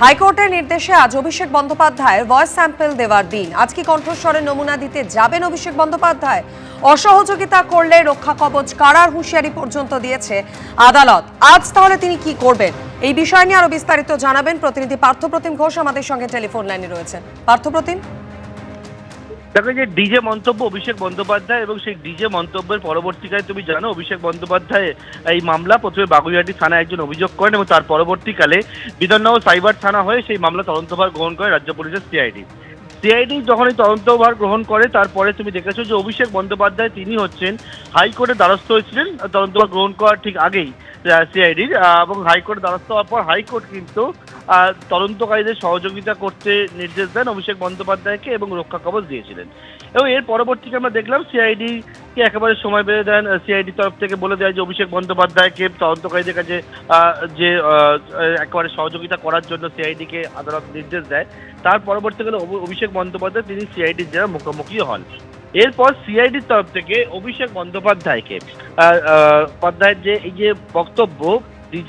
হাইকোর্টের নির্দেশে আজ অভিষেক বন্দ্যোপাধ্যায়ের ভয়েস স্যাম্পল দেওয়ার দিন। আজ কি কণ্ঠস্বরের নমুনা দিতে যাবেন অভিষেক বন্দ্যোপাধ্যায়? অসহযোগিতা করলে রক্ষা কবচ কারার হুঁশিয়ারি পর্যন্ত দিয়েছে আদালত। আজ তাহলে তিনি কি করবেন, এই বিষয় নিয়ে আরো বিস্তারিত জানাবেন প্রতিনিধি পার্থপ্রতিম ঘোষ আমাদের সঙ্গে টেলিফোন লাইনে রয়েছেন। পার্থপ্রতিম, দেখো, যে ডিজে মন্তব্য অভিষেক বন্দ্যোপাধ্যায় এবং সেই ডিজে মন্তব্যের পরবর্তীকালে তুমি জানো অভিষেক বন্দ্যোপাধ্যায় এই মামলা প্রথমে বাগুইহাটি থানায় একজন অভিযোগ করেন এবং তার পরবর্তীকালে বিধাননগর সাইবার থানা হয়ে সেই মামলা তদন্তভার গ্রহণ করে রাজ্য পুলিশের সিআইডি যখন এই তদন্তভার গ্রহণ করে তারপরে তুমি দেখেছো যে অভিষেক বন্দ্যোপাধ্যায় তিনি হচ্ছেন হাইকোর্টের দ্বারস্থ হয়েছিলেন তদন্তভার গ্রহণ করার ঠিক আগেই সিআইডির, এবং হাইকোর্টের দ্বারস্থ হওয়ার পর হাইকোর্ট কিন্তু তদন্তকারীদের সহযোগিতা করতে নির্দেশ দেন অভিষেক বন্দ্যোপাধ্যায়কে এবং রক্ষা কবচ দিয়েছিলেন। এবং এর পরবর্তীতে আমরা দেখলাম সিআইডিকে একেবারে সময় বেঁধে দেন, সিআইডি তরফ থেকে বলে দেয় যে অভিষেক বন্দ্যোপাধ্যায়কে তদন্তকারীদের কাছে যে একেবারে সহযোগিতা করার জন্য সিআইডিকে আদালত নির্দেশ দেয়। তার পরবর্তীকালে অভিষেক বন্দ্যোপাধ্যায় তিনি সিআইডির যারা মুখোমুখি হন। এরপর সিআইডির তরফ থেকে অভিষেক বন্দ্যোপাধ্যায়কে যে এই যে বক্তব্য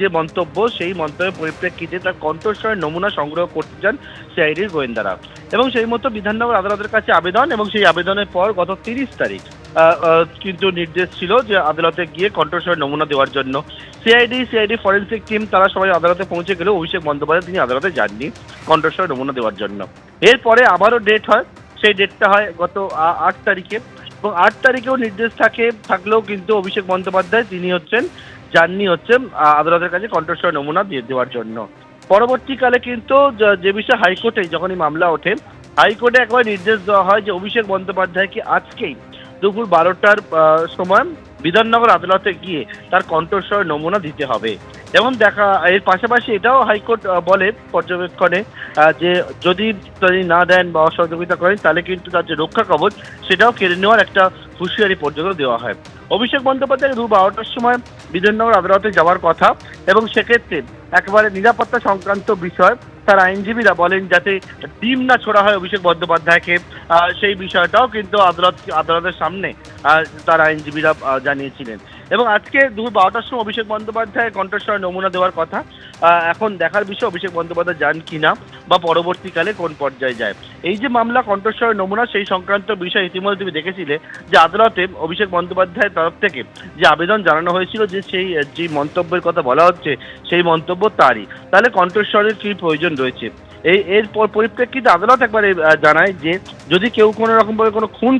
যে মন্তব্য সেই মন্তব্যের পরিপ্রেক্ষিতে তার কণ্ঠস্বরের নমুনা সংগ্রহ করতে চান সিআইডির গোয়েন্দারা এবং সেই মতো বিধাননগর আদালতের কাছে আবেদন, এবং সেই আবেদনের পর গত 30 তারিখ কিন্তু নির্দেশ ছিল যে আদালতে গিয়ে কণ্ঠস্বরের নমুনা দেওয়ার জন্য। সিআইডি ফরেন্সিক টিম তারা সবাই আদালতে পৌঁছে গেলেও অভিষেক বন্দ্যোপাধ্যায় তিনি আদালতে যাননি কণ্ঠস্বরের নমুনা দেওয়ার জন্য। এরপরে আবারও ডেট হয়, সেই ডেটটা হয় গত 8 তারিখে, এবং 8 তারিখেও নির্দেশ থাকলেও কিন্তু অভিষেক বন্দ্যোপাধ্যায় তিনি যাননি আদালতের কাছে কণ্ঠস্বর নমুনা দিয়ে দেওয়ার জন্য। পরবর্তীকালে কিন্তু যে বিষয়ে হাইকোর্টে যখনই মামলা ওঠে, হাইকোর্টে একবার নির্দেশ দেওয়া হয় যে অভিষেক বন্দ্যোপাধ্যায়কে আজকেই দুপুর 12টার সময় বিধাননগর আদালতে গিয়ে তার কণ্ঠস্বর নমুনা দিতে হবে। এবং এর পাশাপাশি এটাও হাইকোর্ট বলে পর্যবেক্ষণে যে যদি না দেন বা অসহযোগিতা করেন তাহলে কিন্তু তার যে রক্ষা কবচ সেটাও কেড়ে নেওয়ার একটা হুঁশিয়ারি পর্যন্ত দেওয়া হয়। অভিষেক বন্দ্যোপাধ্যায় দুপুর 12টার সময় বিধাননগর আদালতে যাওয়ার কথা, এবং সেক্ষেত্রে একেবারে নিরাপত্তা সংক্রান্ত বিষয় তার আইনজীবীরা বলেন যাতে ডিম না ছোড়া হয় অভিষেক বন্দ্যোপাধ্যায়কে, সেই বিষয়টাও কিন্তু আদালতের সামনে তার আইনজীবীরা জানিয়েছিলেন। এবং আজকে দুপুর 12টার সময় অভিষেক বন্দ্যোপাধ্যায় কণ্ঠস্বর নমুনা দেওয়ার কথা। এখন দেখার বিষয় অভিষেক বন্দ্যোপাধ্যায় যান কিনা বা পরবর্তীকালে কোন পর্যায়ে যায়। এই যে মামলা কণ্ঠস্বর নমুনা সেই সংক্রান্ত বিষয় ইতিমধ্যে তুমি দেখেছিলে যে আদালতে অভিষেক বন্দ্যোপাধ্যায়ের তরফ থেকে যে আবেদন জানানো হয়েছিল যে যে মন্তব্যের কথা বলা হচ্ছে সেই মন্তব্য তারই, তাহলে কণ্ঠস্বরের কি প্রয়োজন রয়েছে। এর পরিপ্রেক্ষিতে আদালত একবারে জানায় যে যদি কেউ কোনো রকমভাবে কোনো খুন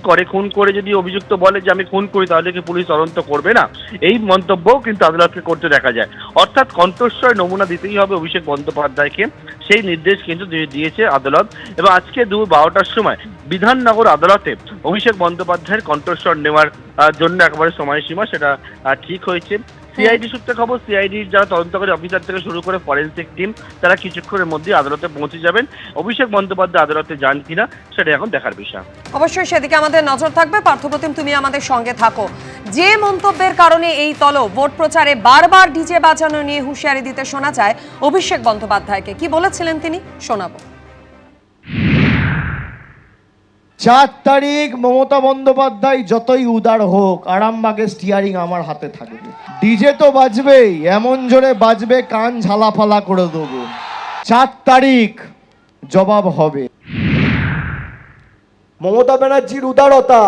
করে যদি অভিযুক্ত বলে যে আমি খুন করি তাহলে কি পুলিশ তদন্ত করবে না, এই মন্তব্যও কিন্তু আদালতকে করতে দেখা যায়। অর্থাৎ কণ্ঠস্বর নমুনা দিতেই হবে অভিষেক বন্দ্যোপাধ্যায়কে, সেই নির্দেশ কিন্তু দিয়েছে আদালত। এবং আজকে দুপুর 12টার সময় বিধাননগর আদালতে অভিষেক বন্দ্যোপাধ্যায়ের কণ্ঠস্বর নেওয়ার জন্য একেবারে সময়সীমা সেটা ঠিক হয়েছে। সিআইডি সূত্রে খবর, সিআইডির যারা তদন্তকারী অফিসার থেকে শুরু করে ফরেন্সিক টিম তারা কিছুক্ষণের মধ্যে আদালতে পৌঁছে যাবেন। অভিষেক বন্দ্যোপাধ্যায় আদালতে যান কিনা সেটা এখন দেখার বিষয়। অবশ্যই সেদিকে আমাদের নজর থাকবে। পার্থপ্রতিম, তুমি আমাদের সঙ্গে থাকো। যে মন্তব্যের কারণে এই ভোট প্রচারে বারবার ডিজে বাজানো নিয়ে হুঁশিয়ারি দিতে শোনা যায় অভিষেক বন্দ্যোপাধ্যায়কে, কি বলেছিলেন তিনি শোনাবো। 4 তারিখ মমতা বন্দ্যোপাধ্যায় যতই উদার হোক, আরামবাগের স্টিয়ারিং আমার হাতে থাকবে। ডিজে তো বাজবেই, এমন জোরে বাজবে কান ঝালাফালা করে দেবো। 4 তারিখ জবাব হবে। মমতা ব্যানার্জির উদারতা,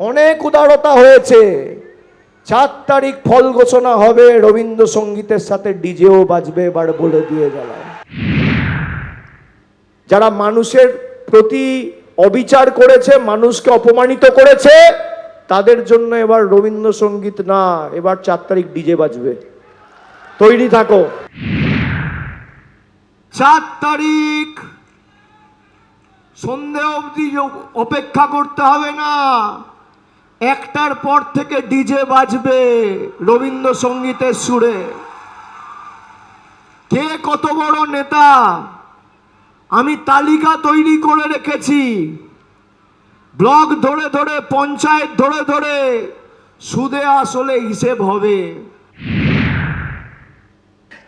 অনেক উদারতা হয়েছে। 4 তারিখ ফল ঘোষণা হবে, রবীন্দ্রসঙ্গীতের সাথে ডিজেও বাজবে, এবার বলে দিয়ে গেলাম। যারা মানুষের প্রতি অবিচার করেছে, মানুষকে অপমানিত করেছে, তাদের জন্য এবার রবীন্দ্রসঙ্গীত না, এবার 4 তারিখ ডিজে বাজবে। তৈরি থাকো। 4 তারিখ সন্ধে অবধি অপেক্ষা করতে হবে না, 1টার পর থেকে ডিজে বাজবে রবীন্দ্রসঙ্গীতের সুরে। কে কত বড় নেতা আমি তালিকা তৈরি করে রেখেছি, ব্লক ধরে ধরে, পঞ্চায়েত ধরে ধরে সুদে আসলে হিসেব হবে।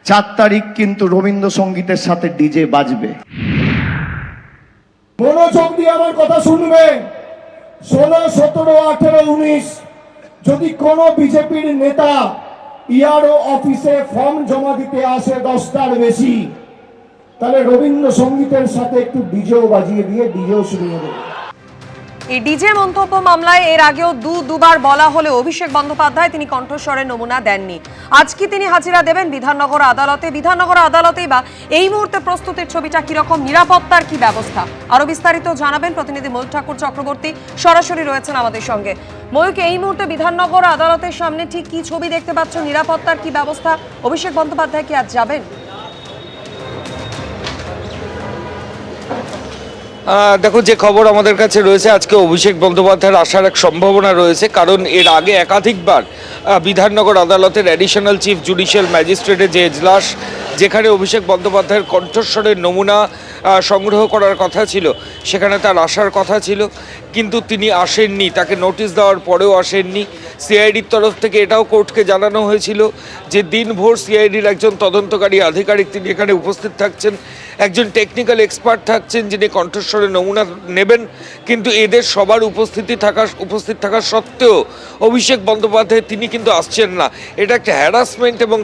4 তারিখ কিন্তু রবীন্দ্রসঙ্গীতের সাথে ডিজে বাজবে। মনোযোগ দিয়ে আমার কথা শুনবে। 16, 17, 18, 19 যদি কোনো বিজেপির নেতা ইআরও অফিসে ফর্ম জমা দিতে আসে 10টার বেশি, তাহলে রবীন্দ্রসঙ্গীতের সাথে একটু ডিজেও বাজিয়ে দিয়ে ডিজেও শুনিয়ে দেবে। এই ডিজে মন্তব্য মামলায় এর আগেও দুবার বলা হলেও অভিষেক বন্দ্যোপাধ্যায় তিনি কণ্ঠস্বরের নমুনা দেননি। আজ কি তিনি হাজিরা দেবেন বিধাননগর আদালতে? বিধাননগর আদালতেই বা এই মুহূর্তে প্রস্তুতির ছবিটা কিরকম, নিরাপত্তার কি ব্যবস্থা, আরো বিস্তারিত জানাবেন প্রতিনিধি ময়ূক ঠাকুর চক্রবর্তী, সরাসরি রয়েছেন আমাদের সঙ্গে। ময়ূক, এই মুহূর্তে বিধাননগর আদালতের সামনে ঠিক কি ছবি দেখতে পাচ্ছ, নিরাপত্তার কি ব্যবস্থা, অভিষেক বন্দ্যোপাধ্যায় কি আজ যাবেন? দেখো, যে খবর আমাদের কাছে রয়েছে, আজকে অভিষেক বন্দ্যোপাধ্যায়ের আসার এক সম্ভাবনা রয়েছে, কারণ এর আগে একাধিকবার বিধাননগর আদালতের অ্যাডিশনাল চিফ জুডিশিয়াল ম্যাজিস্ট্রেটের যে এজলাস, যেখানে অভিষেক বন্দ্যোপাধ্যায়ের কণ্ঠস্বরের নমুনা সংগ্রহ করার কথা ছিল, সেখানে তার আসার কথা ছিল, কিন্তু তিনি আসেননি। তাকে নোটিশ দেওয়ার পরেও আসেননি। সিআইডির তরফ থেকে এটাও কোর্টকে জানানো হয়েছিল যে দিনভর সিআইডির একজন তদন্তকারী আধিকারিক তিনি এখানে উপস্থিত থাকছেন, একজন টেকনিক্যাল এক্সপার্ট থাকছেন যিনি কণ্ঠস্বরের নমুনা নেবেন, কিন্তু এদের সবার উপস্থিত থাকা সত্ত্বেও অভিষেক বন্দ্যোপাধ্যায় তিনি কিন্তু আসছেন না। এটা একটা হ্যারাসমেন্ট এবং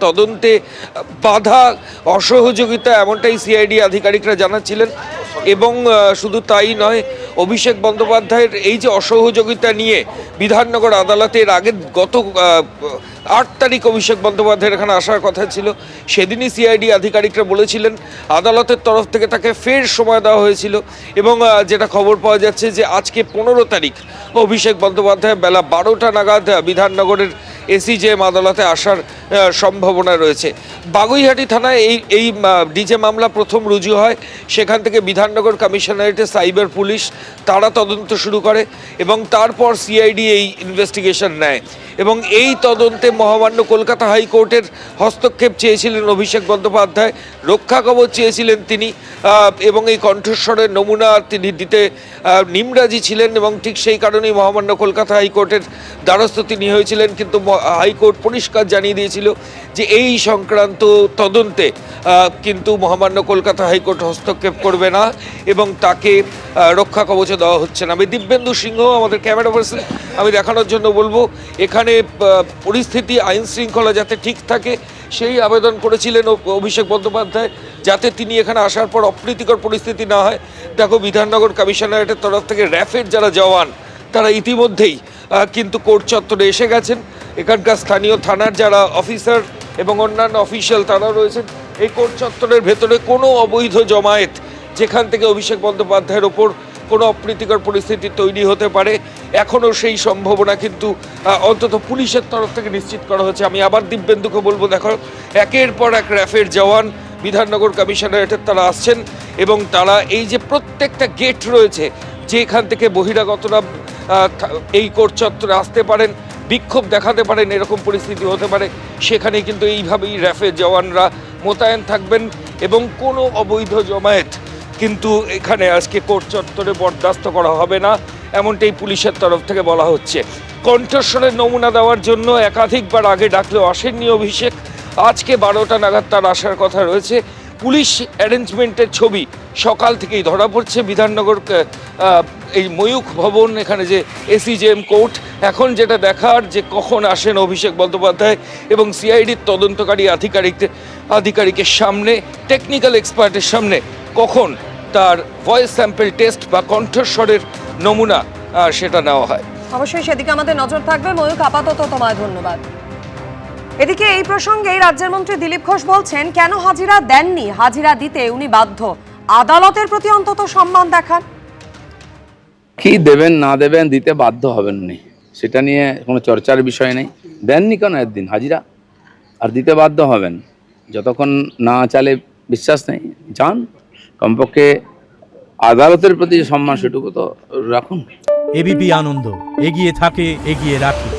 তদন্তে বাধা, অসহযোগিতা, এমনটাই সিআইডি আধিকারিকরা জানাচ্ছিলেন। এবং শুধু তাই নয়, অভিষেক বন্দ্যোপাধ্যায়ের এই যে অসহযোগিতা নিয়ে বিধাননগর আদালতের আগে গত 8 তারিখ অভিষেক বন্দ্যোপাধ্যায়ের এখানে আসার কথা ছিল। সেদিনই সিআইডি আধিকারিকরা বলেছিলেন, আদালতের তরফ থেকে তাকে ফের সময় দেওয়া হয়েছিল। এবং যেটা খবর পাওয়া যাচ্ছে যে আজকে 15 তারিখ অভিষেক বন্দ্যোপাধ্যায় বেলা 12টা নাগাদ বিধাননগরের এসিজেএম আদালতে আসার সম্ভাবনা রয়েছে। বাগুইহাটি থানায় এই ডিজে মামলা প্রথম রুজু হয়। সেখান থেকে বিধাননগর কমিশনারেটের সাইবার পুলিশ তারা তদন্ত শুরু করে এবং তারপর সিআইডি এই ইনভেস্টিগেশন নেয়। এবং এই তদন্তে মহামান্য কলকাতা হাইকোর্টের হস্তক্ষেপ চেয়েছিলেন অভিষেক বন্দ্যোপাধ্যায়, রক্ষা কবচ চেয়েছিলেন তিনি, এবং এই কণ্ঠস্বরের নমুনা তিনি দিতে নিমরাজি ছিলেন এবং ঠিক সেই কারণেই মহামান্য কলকাতা হাইকোর্টের দ্বারস্থ তিনি হয়েছিলেন। কিন্তু হাইকোর্ট পরিষ্কার জানিয়ে দিয়েছিল যে এই সংক্রান্ত তদন্তে কিন্তু মহামান্য কলকাতা হাইকোর্ট হস্তক্ষেপ করবে না এবং তাকে রক্ষা কবচ দেওয়া হচ্ছে না। আমি দিব্যেন্দু সিংহ, আমাদের ক্যামেরা পার্সন, আমি দেখানোর জন্য বলবো এখানে পরিস্থিতি, আইন শৃঙ্খলা যাতে ঠিক থাকে সেই আবেদন করেছিলেন অভিষেক বন্দ্যোপাধ্যায়, যাতে তিনি এখানে আসার পর অপ্রীতিকর পরিস্থিতি না হয়। দেখো, বিধাননগর কমিশনারেটের তরফ থেকে র্যাফের যারা জওয়ান তারা ইতিমধ্যেই কিন্তু কোর্ট চত্বরে এসে গেছেন। এখানকার স্থানীয় থানার যারা অফিসার এবং অন্যান্য অফিসিয়াল তারাও রয়েছেন। এই কোর্ট চত্বরের ভেতরে কোনো অবৈধ জমায়েত, যেখান থেকে অভিষেক বন্দ্যোপাধ্যায়ের ওপর কোনো অপ্রীতিকর পরিস্থিতি তৈরি হতে পারে, এখনও সেই সম্ভাবনা কিন্তু অন্তত পুলিশের তরফ থেকে নিশ্চিত করা হচ্ছে। আমি আবার দিব্যেন্দুকে বলবো, দেখো, একের পর এক র্যাফের জওয়ান বিধাননগর কমিশনারেটের তারা আসছেন এবং তারা এই যে প্রত্যেকটা গেট রয়েছে যেখান থেকে বহিরাগতরা এই কোর্ট চত্বরে আসতে পারেন, বিক্ষোভ দেখাতে পারেন, এরকম পরিস্থিতি হতে পারে, সেখানে কিন্তু এইভাবেই র্যাফের জওয়ানরা মোতায়েন থাকবেন এবং কোনো অবৈধ জমায়েত কিন্তু এখানে আজকে কোর্ট চত্বরে বরদাস্ত করা হবে না, এমনটাই পুলিশের তরফ থেকে বলা হচ্ছে। কণ্ঠস্বরের নমুনা দেওয়ার জন্য একাধিকবার আগে ডাকলেও আসেননি অভিষেক। আজকে 12টা নাগাদ তার আসার কথা রয়েছে। পুলিশ অ্যারেঞ্জমেন্টের ছবি সকাল থেকেই ধরা পড়ছে। বিধাননগর এই ময়ূখ ভবন, এখানে যে এসিজেএম কোর্ট, এখন যেটা দেখার যে কখন আসেন অভিষেক বন্দ্যোপাধ্যায় এবং সিআইডির তদন্তকারী আধিকারিকের সামনে, টেকনিক্যাল এক্সপার্টের সামনে কখন তার ভয়েস স্যাম্পল টেস্ট বা কণ্ঠস্বরের নমুনা সেটা নেওয়া হয়। অবশ্যই সেদিকে আমাদের নজর থাকবে। ময়ূক, আপাতত তোমায় ধন্যবাদ। এদিকে এই প্রসঙ্গে রাজ্যের মন্ত্রী দিলীপ ঘোষ বলছেন, কেন হাজিরা দেননি, হাজিরা দিতে উনি বাধ্য, আদালতের প্রতি অন্তত সম্মান দেখান। কি দেবেন না দেবেন, দিতে বাধ্য হবেন উনি, সেটা নিয়ে কোনো চর্চার বিষয় নেই। দেননি কেন একদিন হাজিরা, আর দিতে বাধ্য হবেন। যতক্ষণ না চালে বিশ্বাস নেই, যান, কমপক্ষে আদালতের প্রতি সম্মান সেটুকু তো রাখুন। এবিপি আনন্দ, এগিয়ে থাকে, এগিয়ে রাখে।